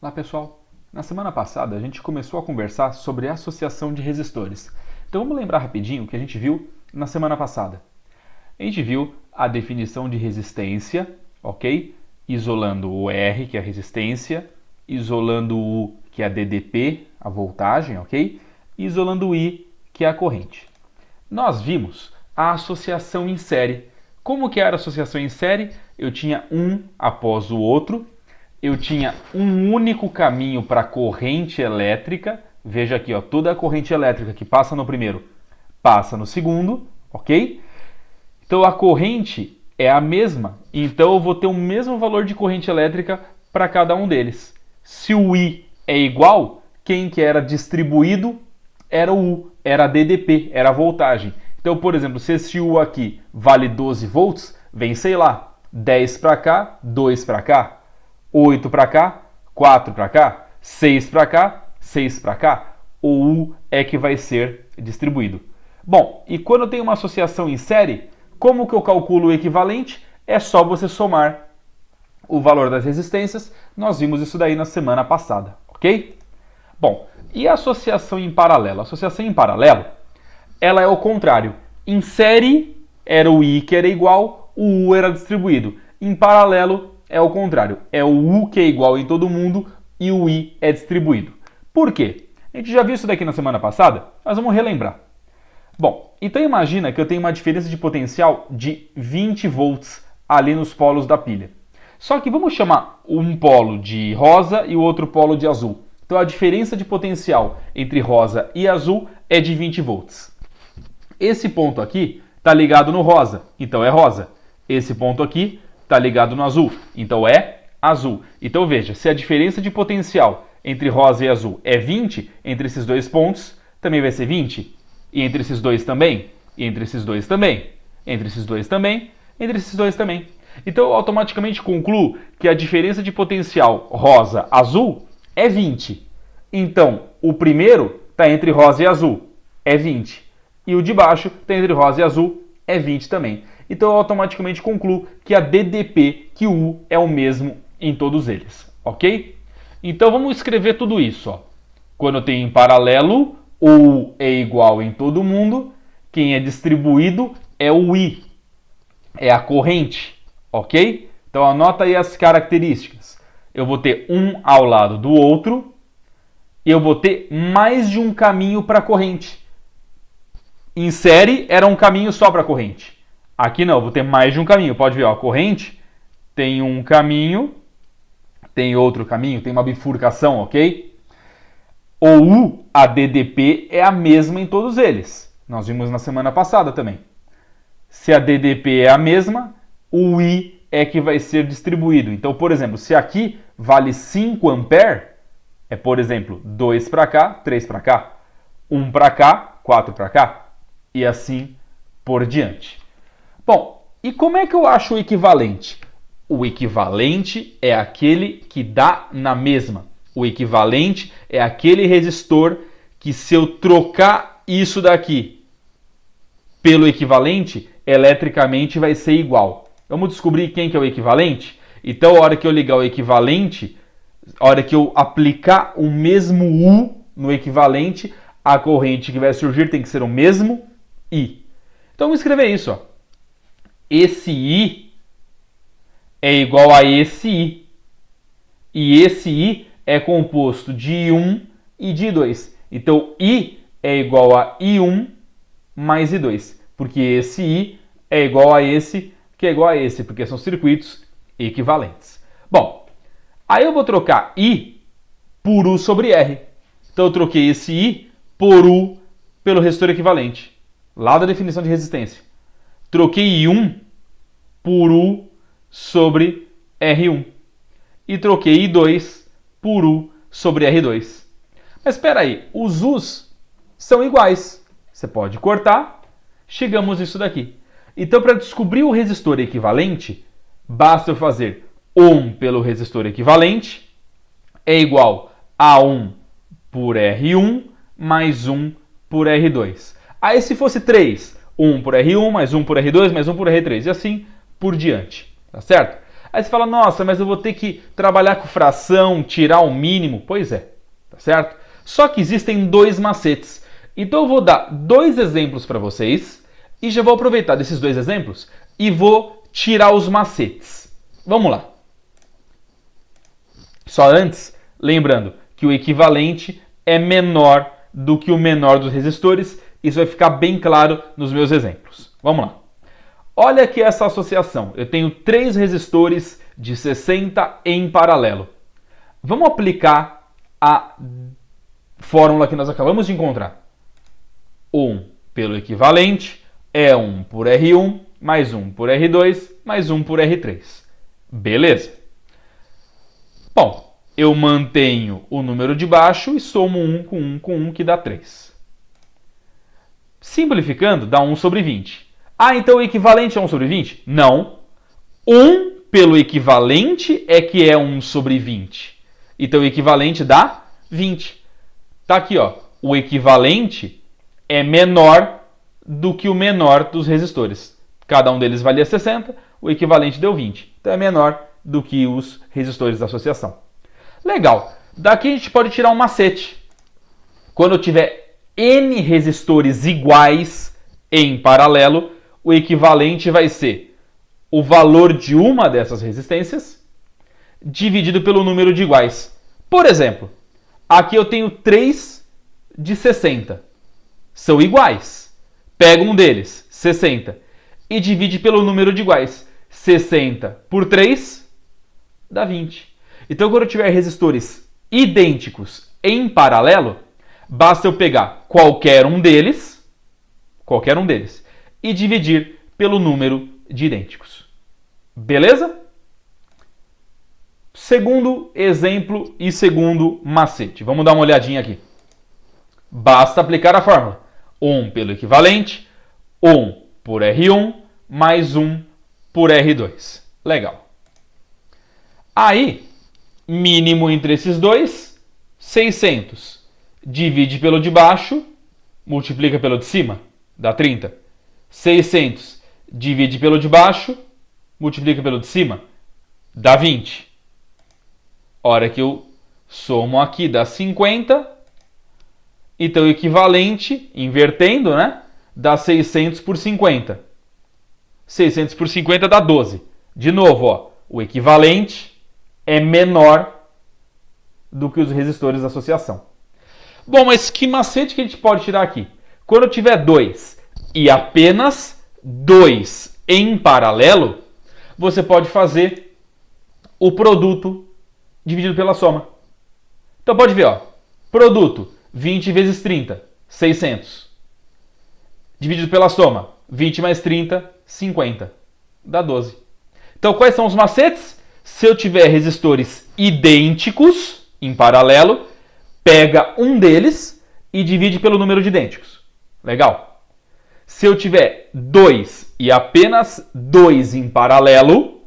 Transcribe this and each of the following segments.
Olá pessoal, na semana passada a gente começou a conversar sobre associação de resistores. Então vamos lembrar rapidinho o que a gente viu na semana passada. A gente viu a definição de resistência, ok? Isolando o R, que é a resistência, isolando o U, que é a DDP, a voltagem, ok? E isolando o I, que é a corrente. Nós vimos a associação em série. Como que era a associação em série? Eu tinha um após o outro. Eu tinha um único caminho para a corrente elétrica. Veja aqui, ó, toda a corrente elétrica que passa no primeiro passa no segundo, ok? Então a corrente é a mesma, então eu vou ter o mesmo valor de corrente elétrica para cada um deles. Se o I é igual, quem que era distribuído era o U, era a DDP, era a voltagem. Então, por exemplo, se esse U aqui vale 12 volts, vem, sei lá, 10 para cá, 2 para cá. 8 para cá, 4 para cá, 6 para cá, 6 para cá. O U é que vai ser distribuído. Bom, e quando eu tenho uma associação em série, como que eu calculo o equivalente? É só você somar o valor das resistências. Nós vimos isso daí na semana passada, ok? Bom, e a associação em paralelo? A associação em paralelo, ela é o contrário. Em série, era o I que era igual, o U era distribuído. Em paralelo, é o contrário. É o U que é igual em todo mundo e o I é distribuído. Por quê? A gente já viu isso daqui na semana passada, mas vamos relembrar. Bom, então imagina que eu tenho uma diferença de potencial de 20 volts ali nos polos da pilha. Só que vamos chamar um polo de rosa e o outro polo de azul. Então a diferença de potencial entre rosa e azul é de 20 volts. Esse ponto aqui está ligado no rosa, então é rosa. Esse ponto aqui está ligado no azul, então é azul. Então veja, se a diferença de potencial entre rosa e azul é 20, entre esses dois pontos também vai ser 20. E entre esses dois também, e entre esses dois também, entre esses dois também, entre esses dois também. Então eu automaticamente concluo que a diferença de potencial rosa-azul é 20. Então o primeiro está entre rosa e azul, é 20. E o de baixo está entre rosa e azul, é 20 também. Então eu automaticamente concluo que a DDP, que o U, é o mesmo em todos eles, ok? Então vamos escrever tudo isso, ó. Quando eu tenho em paralelo, o U é igual em todo mundo, quem é distribuído é o I, é a corrente, ok? Então anota aí as características. Eu vou ter um ao lado do outro, e eu vou ter mais de um caminho para a corrente. Em série era um caminho só para a corrente. Aqui não, vou ter mais de um caminho. Pode ver, ó, a corrente tem um caminho, tem outro caminho, tem uma bifurcação, ok? O U, a DDP, é a mesma em todos eles. Nós vimos na semana passada também. Se a DDP é a mesma, o I é que vai ser distribuído. Então, por exemplo, se aqui vale 5 ampere, é, por exemplo, 2 para cá, 3 para cá, 1 para cá, 4 para cá, e assim por diante. Bom, e como é que eu acho o equivalente? O equivalente é aquele que dá na mesma. O equivalente é aquele resistor que, se eu trocar isso daqui pelo equivalente, eletricamente vai ser igual. Vamos descobrir quem que é o equivalente? Então, a hora que eu ligar o equivalente, a hora que eu aplicar o mesmo U no equivalente, a corrente que vai surgir tem que ser o mesmo I. Então, vamos escrever isso, ó. Esse I é igual a esse I. E esse I é composto de I1 e de I2. Então, I é igual a I1 mais I2. Porque esse I é igual a esse, que é igual a esse. Porque são circuitos equivalentes. Bom, aí eu vou trocar I por U sobre R. Então, eu troquei esse I por U pelo resistor equivalente. Lá da definição de resistência. Troquei I1 por U sobre R1. E troquei I2 por U sobre R2. Mas espera aí, os U's são iguais. Você pode cortar, chegamos nisso daqui. Então, para descobrir o resistor equivalente, basta eu fazer 1 pelo resistor equivalente, é igual a 1 por R1 mais 1 por R2. Aí se fosse 3, 1 por R1, mais 1 por R2, mais 1 por R3, e assim por diante, tá certo? Aí você fala, nossa, mas eu vou ter que trabalhar com fração, tirar o mínimo. Pois é, tá certo? Só que existem dois macetes. Então eu vou dar dois exemplos para vocês e já vou aproveitar desses dois exemplos e vou tirar os macetes. Vamos lá. Só antes, lembrando que o equivalente é menor do que o menor dos resistores. Isso vai ficar bem claro nos meus exemplos. Vamos lá. Olha aqui essa associação. Eu tenho 3 resistores de 60 em paralelo. Vamos aplicar a fórmula que nós acabamos de encontrar. 1 pelo equivalente é 1 por R1, mais 1 por R2, mais 1 por R3. Beleza? Bom, eu mantenho o número de baixo e somo 1 com 1 com 1, que dá 3. Simplificando, dá 1 sobre 20. Ah, então o equivalente é 1 sobre 20? Não. 1 pelo equivalente é que é 1 sobre 20. Então o equivalente dá 20. Tá aqui, ó. O equivalente é menor do que o menor dos resistores. Cada um deles valia 60, o equivalente deu 20. Então é menor do que os resistores da associação. Legal. Daqui a gente pode tirar um macete. Quando eu tiver N resistores iguais em paralelo, o equivalente vai ser o valor de uma dessas resistências dividido pelo número de iguais. Por exemplo, aqui eu tenho 3 de 60. São iguais. Pega um deles, 60, e divide pelo número de iguais. 60 por 3 dá 20. Então, quando eu tiver resistores idênticos em paralelo, basta eu pegar qualquer um deles, e dividir pelo número de idênticos. Beleza? Segundo exemplo e segundo macete. Vamos dar uma olhadinha aqui. Basta aplicar a fórmula. 1 pelo equivalente, 1 por R1, mais 1 por R2. Legal. Aí, mínimo entre esses dois, 600. Divide pelo de baixo, multiplica pelo de cima, dá 30. 600 divide pelo de baixo, multiplica pelo de cima, dá 20. Hora que eu somo aqui, dá 50. Então, o equivalente, invertendo, né, dá 600 por 50. 600 por 50 dá 12. De novo, ó, o equivalente é menor do que os resistores da associação. Bom, mas que macete que a gente pode tirar aqui? Quando eu tiver 2 e apenas 2 em paralelo, você pode fazer o produto dividido pela soma. Então pode ver, ó, produto 20 vezes 30, 600. Dividido pela soma, 20 mais 30, 50. Dá 12. Então quais são os macetes? Se eu tiver resistores idênticos em paralelo, pega um deles e divide pelo número de idênticos. Legal? Se eu tiver 2 e apenas 2 em paralelo,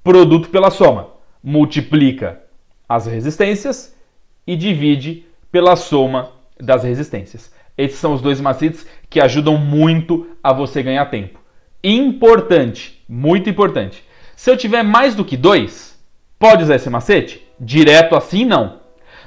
produto pela soma. Multiplica as resistências e divide pela soma das resistências. Esses são os dois macetes que ajudam muito a você ganhar tempo. Importante, muito importante. Se eu tiver mais do que 2, pode usar esse macete? Direto assim, não.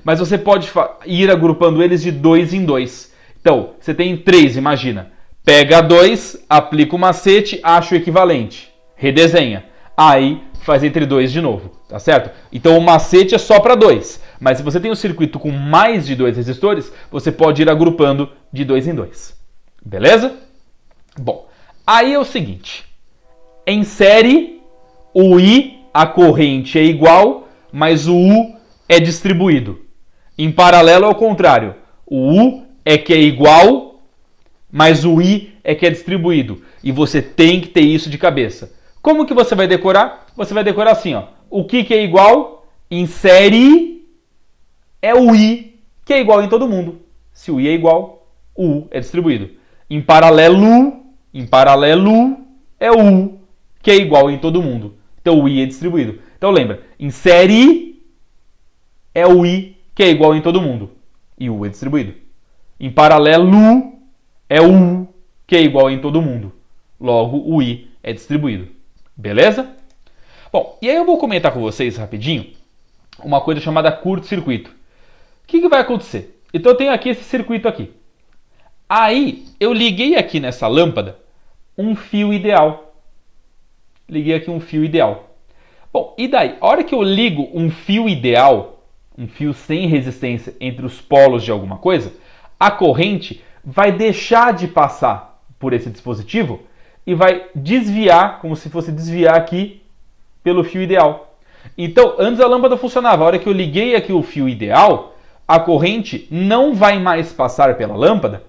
Mas você pode ir agrupando eles de 2 em 2. Então, você tem 3, imagina. Pega 2, aplica o macete, acha o equivalente. Redesenha. Aí, faz entre 2 de novo, tá certo? Então, o macete é só para 2. Mas se você tem um circuito com mais de 2 resistores, você pode ir agrupando de 2 em 2. Beleza? Bom, aí é o seguinte. Em série, o I, a corrente é igual, mas o U é distribuído. Em paralelo é o contrário. O U é que é igual, mas o I é que é distribuído. E você tem que ter isso de cabeça. Como que você vai decorar? Você vai decorar assim, ó. O que é igual? Em série é o I, que é igual em todo mundo. Se o I é igual, o U é distribuído. Em paralelo é o U, que é igual em todo mundo. Então o I é distribuído. Então lembra, em série é o I, que é igual em todo mundo. E o U é distribuído. Em paralelo é o U, que é igual em todo mundo. Logo, o I é distribuído. Beleza? Bom, e aí eu vou comentar com vocês rapidinho uma coisa chamada curto-circuito. O que vai acontecer? Então eu tenho aqui esse circuito aqui. Aí eu liguei aqui nessa lâmpada um fio ideal. Liguei aqui um fio ideal. Bom, e daí? A hora que eu ligo um fio ideal, um fio sem resistência entre os polos de alguma coisa, a corrente vai deixar de passar por esse dispositivo e vai desviar, como se fosse desviar aqui pelo fio ideal. Então, antes a lâmpada funcionava. A hora que eu liguei aqui o fio ideal, a corrente não vai mais passar pela lâmpada,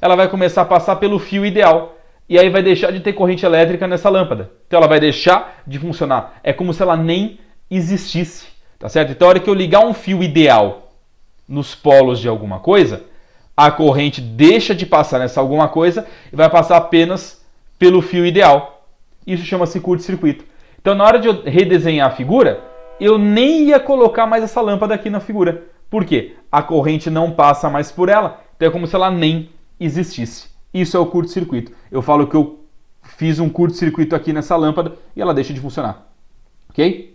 ela vai começar a passar pelo fio ideal. E aí vai deixar de ter corrente elétrica nessa lâmpada. Então ela vai deixar de funcionar. É como se ela nem existisse, tá certo? Então a hora que eu ligar um fio ideal nos polos de alguma coisa, a corrente deixa de passar nessa alguma coisa e vai passar apenas pelo fio ideal. Isso chama-se curto-circuito. Então na hora de eu redesenhar a figura, eu nem ia colocar mais essa lâmpada aqui na figura. Por quê? A corrente não passa mais por ela. Então é como se ela nem existisse. Isso é o curto-circuito. Eu falo que eu fiz um curto-circuito aqui nessa lâmpada e ela deixa de funcionar. Ok?